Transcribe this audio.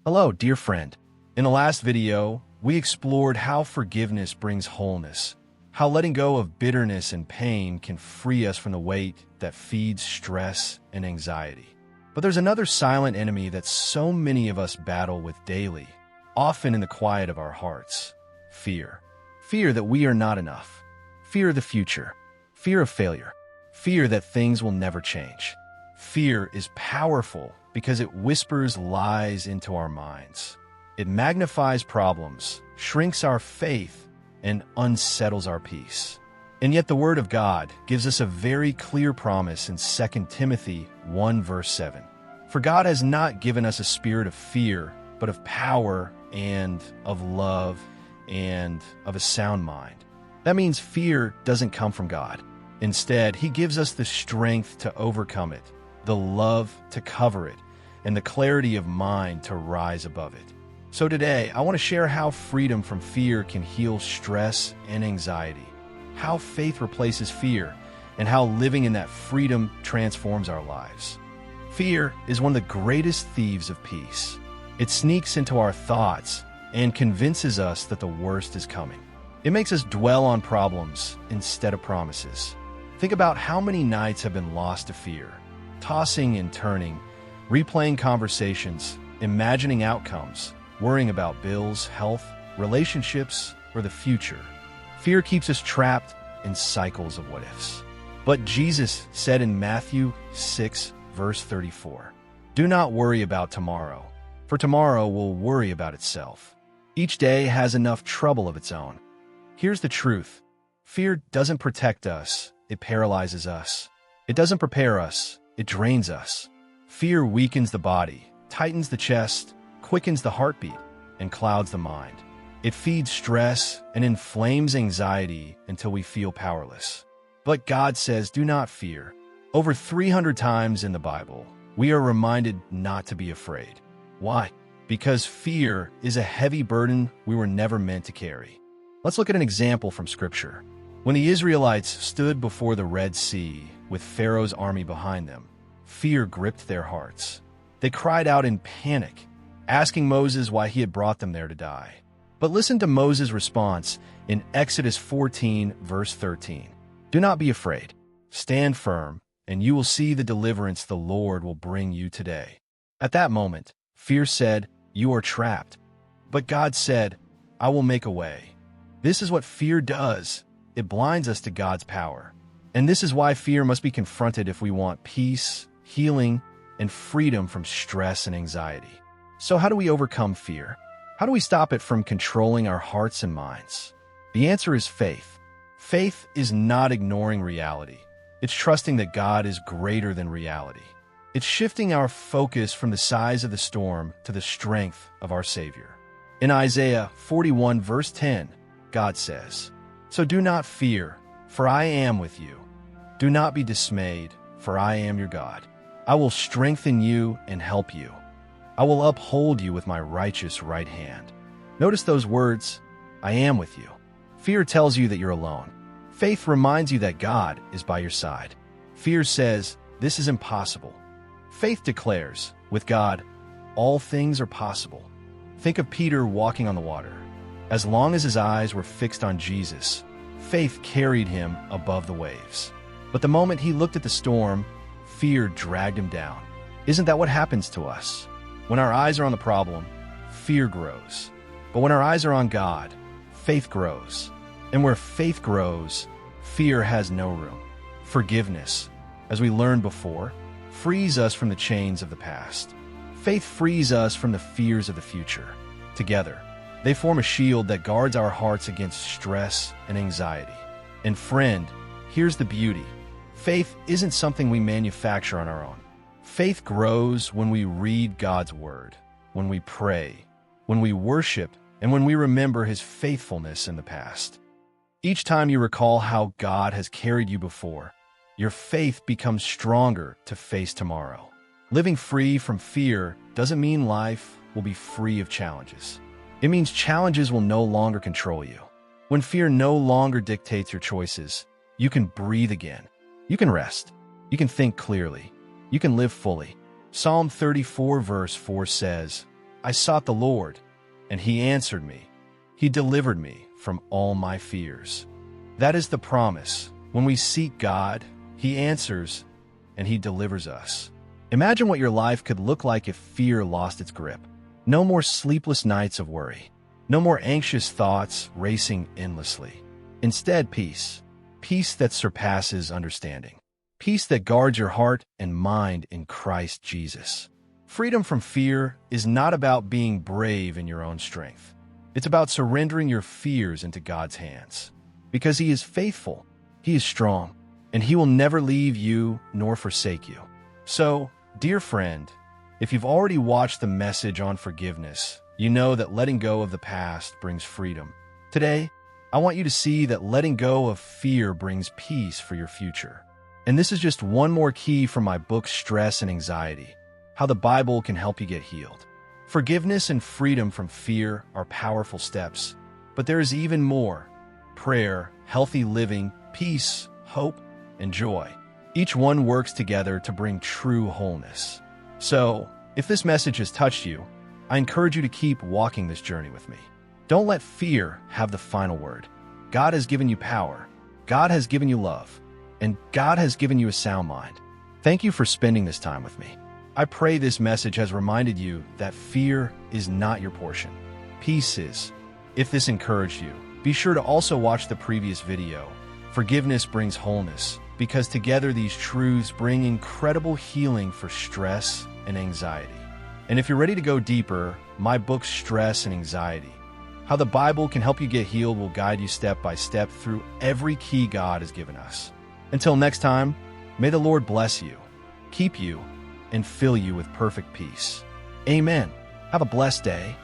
Hello, dear friend. In the last video, we explored how forgiveness brings wholeness, how letting go of bitterness and pain can free us from the weight that feeds stress and anxiety. But there's another silent enemy that so many of us battle with daily, often in the quiet of our hearts: fear. Fear that we are not enough. Fear of the future. Fear of failure. Fear that things will never change. Fear is powerful because it whispers lies into our minds. It magnifies problems, shrinks our faith, and unsettles our peace. And yet the Word of God gives us a very clear promise in 2 Timothy 1 verse 7. For God has not given us a spirit of fear, but of power and of love and of a sound mind. That means fear doesn't come from God. Instead, He gives us the strength to overcome it, the love to cover it, and the clarity of mind to rise above it. So today, I want to share how freedom from fear can heal stress and anxiety, how faith replaces fear, and how living in that freedom transforms our lives. Fear is one of the greatest thieves of peace. It sneaks into our thoughts and convinces us that the worst is coming. It makes us dwell on problems instead of promises. Think about how many nights have been lost to fear, tossing and turning, replaying conversations, imagining outcomes, worrying about bills, health, relationships, or the future. Fear keeps us trapped in cycles of what-ifs. But Jesus said in Matthew 6, verse 34, "Do not worry about tomorrow, for tomorrow will worry about itself. Each day has enough trouble of its own." Here's the truth. Fear doesn't protect us, it paralyzes us. It doesn't prepare us, it drains us. Fear weakens the body, tightens the chest, quickens the heartbeat, and clouds the mind. It feeds stress and inflames anxiety until we feel powerless. But God says, do not fear. Over 300 times in the Bible, we are reminded not to be afraid. Why? Because fear is a heavy burden we were never meant to carry. Let's look at an example from Scripture. When the Israelites stood before the Red Sea with Pharaoh's army behind them, fear gripped their hearts. They cried out in panic, asking Moses why he had brought them there to die. But listen to Moses' response in Exodus 14, verse 13. "Do not be afraid. Stand firm, and you will see the deliverance the Lord will bring you today." At that moment, fear said, "You are trapped." But God said, "I will make a way." This is what fear does. It blinds us to God's power. And this is why fear must be confronted if we want peace, healing, and freedom from stress and anxiety. So how do we overcome fear? How do we stop it from controlling our hearts and minds? The answer is faith. Faith is not ignoring reality. It's trusting that God is greater than reality. It's shifting our focus from the size of the storm to the strength of our Savior. In Isaiah 41, verse 10, God says, "So do not fear, for I am with you. Do not be dismayed, for I am your God. I will strengthen you and help you. I will uphold you with my righteous right hand." Notice those words, "I am with you." Fear tells you that you're alone. Faith reminds you that God is by your side. Fear says, "This is impossible." Faith declares, with God, all things are possible. Think of Peter walking on the water. As long as his eyes were fixed on Jesus, faith carried him above the waves. But the moment he looked at the storm, fear dragged him down. Isn't that what happens to us? When our eyes are on the problem, fear grows. But when our eyes are on God, faith grows. And where faith grows, fear has no room. Forgiveness, as we learned before, frees us from the chains of the past. Faith frees us from the fears of the future. Together, they form a shield that guards our hearts against stress and anxiety. And friend, here's the beauty. Faith isn't something we manufacture on our own. Faith grows when we read God's Word, when we pray, when we worship, and when we remember His faithfulness in the past. Each time you recall how God has carried you before, your faith becomes stronger to face tomorrow. Living free from fear doesn't mean life will be free of challenges. It means challenges will no longer control you. When fear no longer dictates your choices, you can breathe again. You can rest. You can think clearly. You can live fully. Psalm 34 verse 4 says, I sought the Lord, and he answered me. He delivered me from all my fears. That is the promise. When we seek God, he answers, and he delivers us. Imagine what your life could look like if fear lost its grip. No more sleepless nights of worry. No more anxious thoughts racing endlessly. Instead, peace. Peace that surpasses understanding. Peace that guards your heart and mind in Christ Jesus. Freedom from fear is not about being brave in your own strength. It's about surrendering your fears into God's hands. Because he is faithful, he is strong, and he will never leave you nor forsake you. So, dear friend, if you've already watched the message on forgiveness, you know that letting go of the past brings freedom. Today, I want you to see that letting go of fear brings peace for your future. And this is just one more key from my book, Stress and Anxiety, How the Bible Can Help You Get Healed. Forgiveness and freedom from fear are powerful steps, but there is even more: prayer, healthy living, peace, hope, and joy. Each one works together to bring true wholeness. So, if this message has touched you, I encourage you to keep walking this journey with me. Don't let fear have the final word. God has given you power, God has given you love, and God has given you a sound mind. Thank you for spending this time with me. I pray this message has reminded you that fear is not your portion. Peace is. If this encouraged you, be sure to also watch the previous video. Forgiveness brings wholeness, because together these truths bring incredible healing for stress and anxiety. And if you're ready to go deeper, my book, Stress and Anxiety, How the Bible Can Help You Get Healed, will guide you step by step through every key God has given us. Until next time, may the Lord bless you, keep you, and fill you with perfect peace. Amen. Have a blessed day.